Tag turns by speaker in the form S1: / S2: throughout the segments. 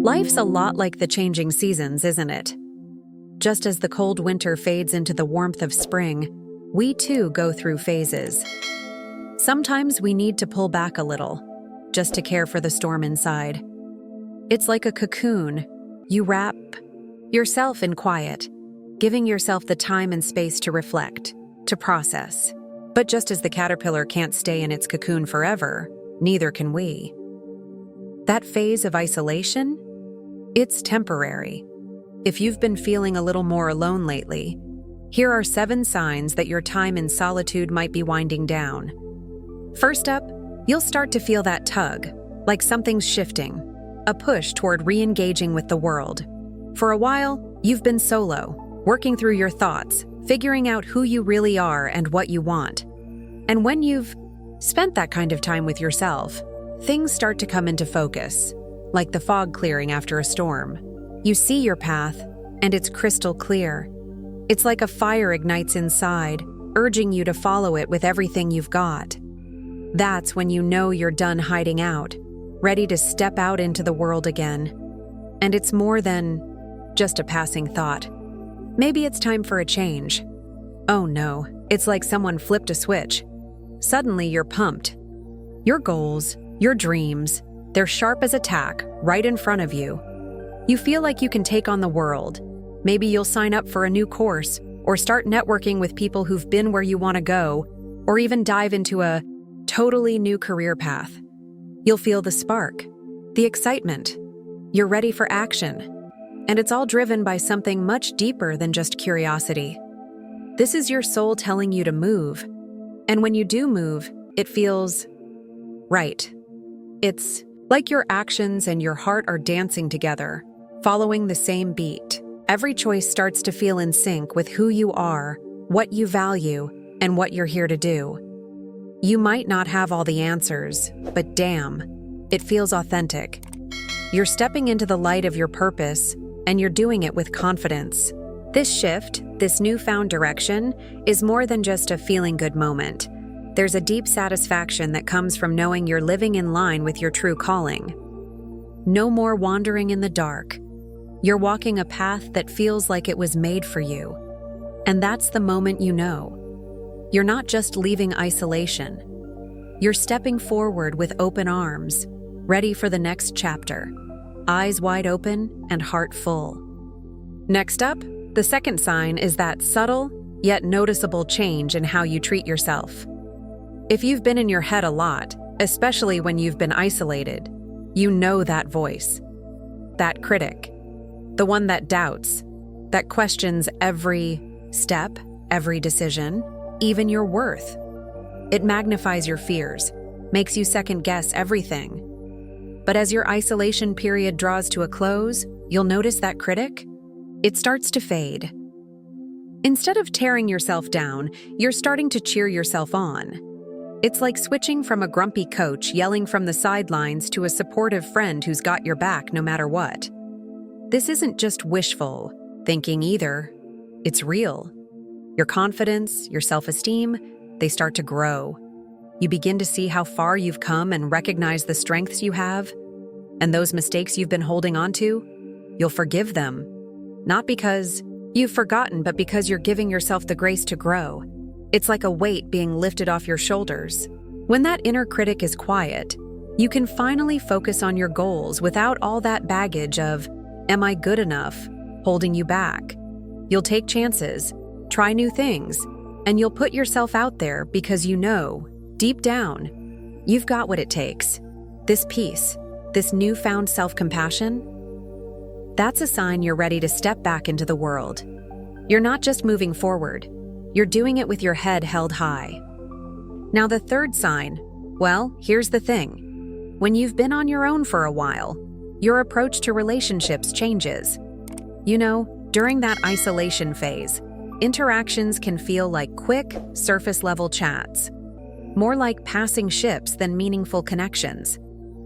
S1: Life's a lot like the changing seasons, isn't it? Just as the cold winter fades into the warmth of spring, we too go through phases. Sometimes we need to pull back a little, just to care for the storm inside. It's like a cocoon. You wrap yourself in quiet, giving yourself the time and space to reflect, to process. But just as the caterpillar can't stay in its cocoon forever, neither can we. That phase of isolation? It's temporary. If you've been feeling a little more alone lately, here are 7 signs that your time in solitude might be winding down. First up, you'll start to feel that tug, like something's shifting, a push toward re-engaging with the world. For a while, you've been solo, working through your thoughts, figuring out who you really are and what you want. And when you've spent that kind of time with yourself, things start to come into focus, like the fog clearing after a storm. You see your path, and it's crystal clear. It's like a fire ignites inside, urging you to follow it with everything you've got. That's when you know you're done hiding out, ready to step out into the world again. And it's more than just a passing thought. Maybe it's time for a change. Oh no, it's like someone flipped a switch. Suddenly you're pumped. Your goals, your dreams, they're sharp as a tack, right in front of you. You feel like you can take on the world. Maybe you'll sign up for a new course, or start networking with people who've been where you want to go, or even dive into a totally new career path. You'll feel the spark, the excitement. You're ready for action. And it's all driven by something much deeper than just curiosity. This is your soul telling you to move. And when you do move, it feels right. It's like your actions and your heart are dancing together, following the same beat. Every choice starts to feel in sync with who you are, what you value, and what you're here to do. You might not have all the answers, but damn, it feels authentic. You're stepping into the light of your purpose, and you're doing it with confidence. This shift, this newfound direction, is more than just a feeling good moment. There's a deep satisfaction that comes from knowing you're living in line with your true calling. No more wandering in the dark. You're walking a path that feels like it was made for you. And that's the moment you know. You're not just leaving isolation. You're stepping forward with open arms, ready for the next chapter, eyes wide open and heart full. Next up, the second sign is that subtle, yet noticeable change in how you treat yourself. If you've been in your head a lot, especially when you've been isolated, you know that voice, that critic, the one that doubts, that questions every step, every decision, even your worth. It magnifies your fears, makes you second-guess everything. But as your isolation period draws to a close, you'll notice that critic, it starts to fade. Instead of tearing yourself down, you're starting to cheer yourself on. It's like switching from a grumpy coach yelling from the sidelines to a supportive friend who's got your back no matter what. This isn't just wishful thinking either. It's real. Your confidence, your self-esteem, they start to grow. You begin to see how far you've come and recognize the strengths you have. And those mistakes you've been holding on to, you'll forgive them. Not because you've forgotten, but because you're giving yourself the grace to grow. It's like a weight being lifted off your shoulders. When that inner critic is quiet, you can finally focus on your goals without all that baggage of, "Am I good enough?" holding you back. You'll take chances, try new things, and you'll put yourself out there because you know, deep down, you've got what it takes. This peace, this newfound self-compassion, that's a sign you're ready to step back into the world. You're not just moving forward, you're doing it with your head held high. Now the third sign, well, here's the thing. When you've been on your own for a while, your approach to relationships changes. You know, during that isolation phase, interactions can feel like quick, surface-level chats, more like passing ships than meaningful connections.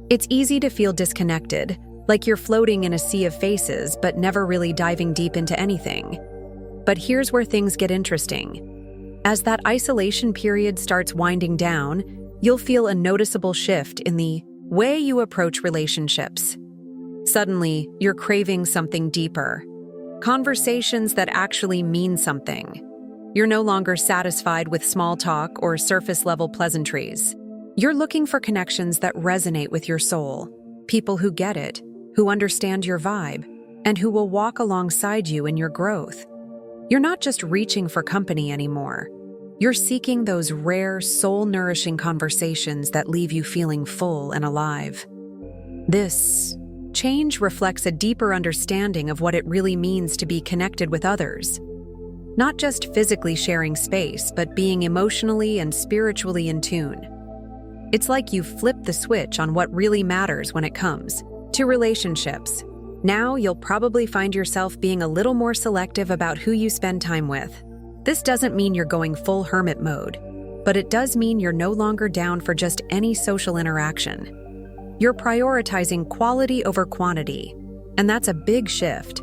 S1: It's easy to feel disconnected, like you're floating in a sea of faces but never really diving deep into anything. But here's where things get interesting. As that isolation period starts winding down, you'll feel a noticeable shift in the way you approach relationships. Suddenly, you're craving something deeper. Conversations that actually mean something. You're no longer satisfied with small talk or surface-level pleasantries. You're looking for connections that resonate with your soul, people who get it, who understand your vibe, and who will walk alongside you in your growth. You're not just reaching for company anymore. You're seeking those rare, soul-nourishing conversations that leave you feeling full and alive. This change reflects a deeper understanding of what it really means to be connected with others. Not just physically sharing space, but being emotionally and spiritually in tune. It's like you've flipped the switch on what really matters when it comes to relationships. Now you'll probably find yourself being a little more selective about who you spend time with. This doesn't mean you're going full hermit mode, but it does mean you're no longer down for just any social interaction. You're prioritizing quality over quantity, and that's a big shift.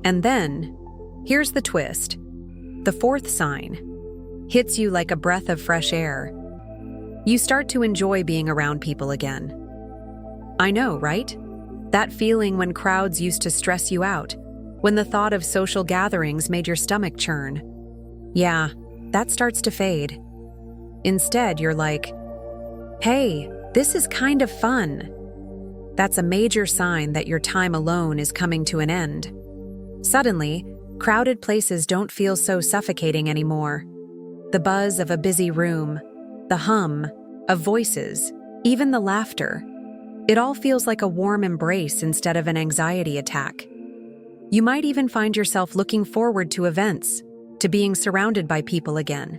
S1: And then, here's the twist. The fourth sign hits you like a breath of fresh air. You start to enjoy being around people again. I know, right? That feeling when crowds used to stress you out, when the thought of social gatherings made your stomach churn. Yeah, that starts to fade. Instead, you're like, hey, this is kind of fun. That's a major sign that your time alone is coming to an end. Suddenly, crowded places don't feel so suffocating anymore. The buzz of a busy room, the hum of voices, even the laughter. It all feels like a warm embrace instead of an anxiety attack. You might even find yourself looking forward to events, to being surrounded by people again,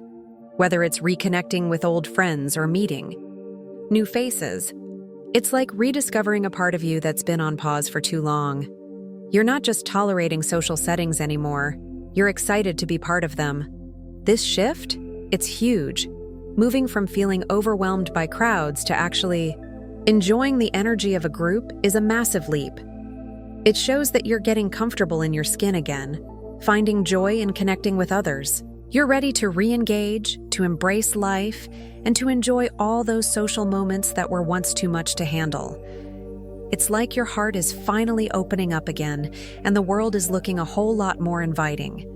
S1: whether it's reconnecting with old friends or meeting new faces. It's like rediscovering a part of you that's been on pause for too long. You're not just tolerating social settings anymore, you're excited to be part of them. This shift, it's huge. Moving from feeling overwhelmed by crowds to actually enjoying the energy of a group is a massive leap. It shows that you're getting comfortable in your skin again, finding joy in connecting with others. You're ready to re-engage, to embrace life, and to enjoy all those social moments that were once too much to handle. It's like your heart is finally opening up again, and the world is looking a whole lot more inviting.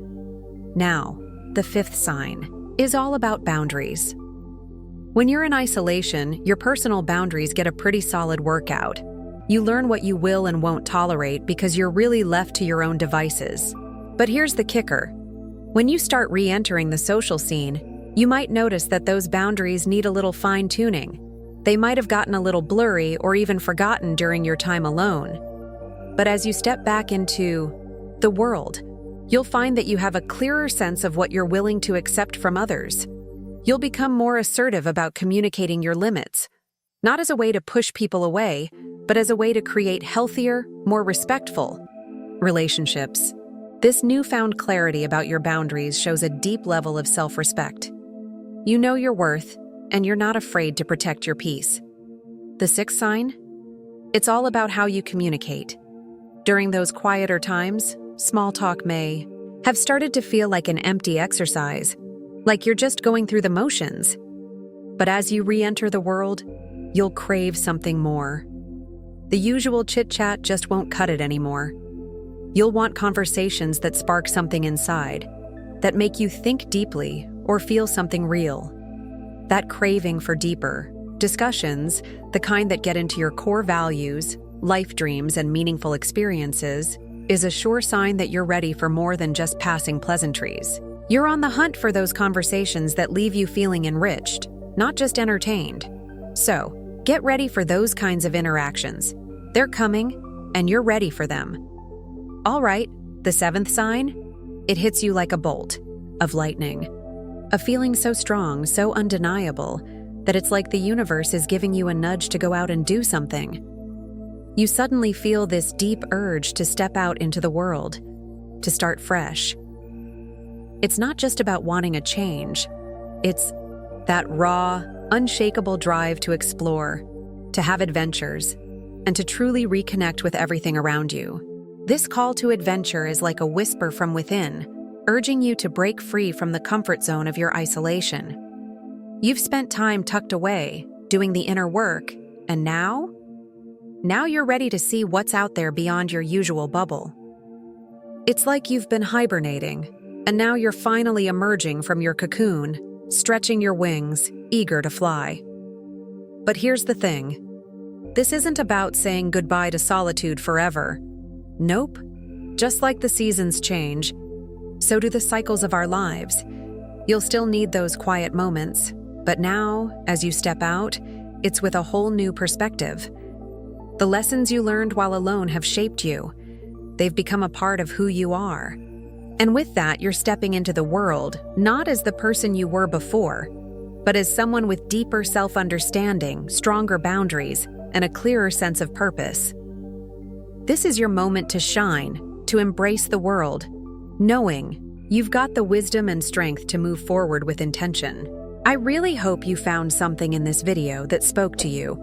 S1: Now, the fifth sign is all about boundaries. When you're in isolation, your personal boundaries get a pretty solid workout. You learn what you will and won't tolerate because you're really left to your own devices. But here's the kicker. When you start re-entering the social scene, you might notice that those boundaries need a little fine-tuning. They might have gotten a little blurry or even forgotten during your time alone. But as you step back into the world, you'll find that you have a clearer sense of what you're willing to accept from others. You'll become more assertive about communicating your limits, not as a way to push people away, but as a way to create healthier, more respectful relationships. This newfound clarity about your boundaries shows a deep level of self-respect. You know your worth, and you're not afraid to protect your peace. The sixth sign? It's all about how you communicate. During those quieter times, small talk may have started to feel like an empty exercise, like you're just going through the motions. But as you re-enter the world, you'll crave something more. The usual chit-chat just won't cut it anymore. You'll want conversations that spark something inside, that make you think deeply or feel something real. That craving for deeper discussions, the kind that get into your core values, life dreams, and meaningful experiences, is a sure sign that you're ready for more than just passing pleasantries. You're on the hunt for those conversations that leave you feeling enriched, not just entertained. So, get ready for those kinds of interactions. They're coming, and you're ready for them. All right, the seventh sign? It hits you like a bolt of lightning. A feeling so strong, so undeniable, that it's like the universe is giving you a nudge to go out and do something. You suddenly feel this deep urge to step out into the world, to start fresh. It's not just about wanting a change. It's that raw, unshakable drive to explore, to have adventures, and to truly reconnect with everything around you. This call to adventure is like a whisper from within, urging you to break free from the comfort zone of your isolation. You've spent time tucked away, doing the inner work, and now? Now you're ready to see what's out there beyond your usual bubble. It's like you've been hibernating, and now you're finally emerging from your cocoon, stretching your wings, eager to fly. But here's the thing. This isn't about saying goodbye to solitude forever. Nope. Just like the seasons change, so do the cycles of our lives. You'll still need those quiet moments, but now, as you step out, it's with a whole new perspective. The lessons you learned while alone have shaped you. They've become a part of who you are. And with that, you're stepping into the world, not as the person you were before, but as someone with deeper self-understanding, stronger boundaries, and a clearer sense of purpose. This is your moment to shine, to embrace the world, knowing you've got the wisdom and strength to move forward with intention. I really hope you found something in this video that spoke to you.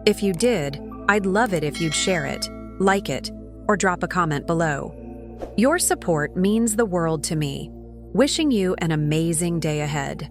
S1: If you did, I'd love it if you'd share it, like it, or drop a comment below. Your support means the world to me. Wishing you an amazing day ahead.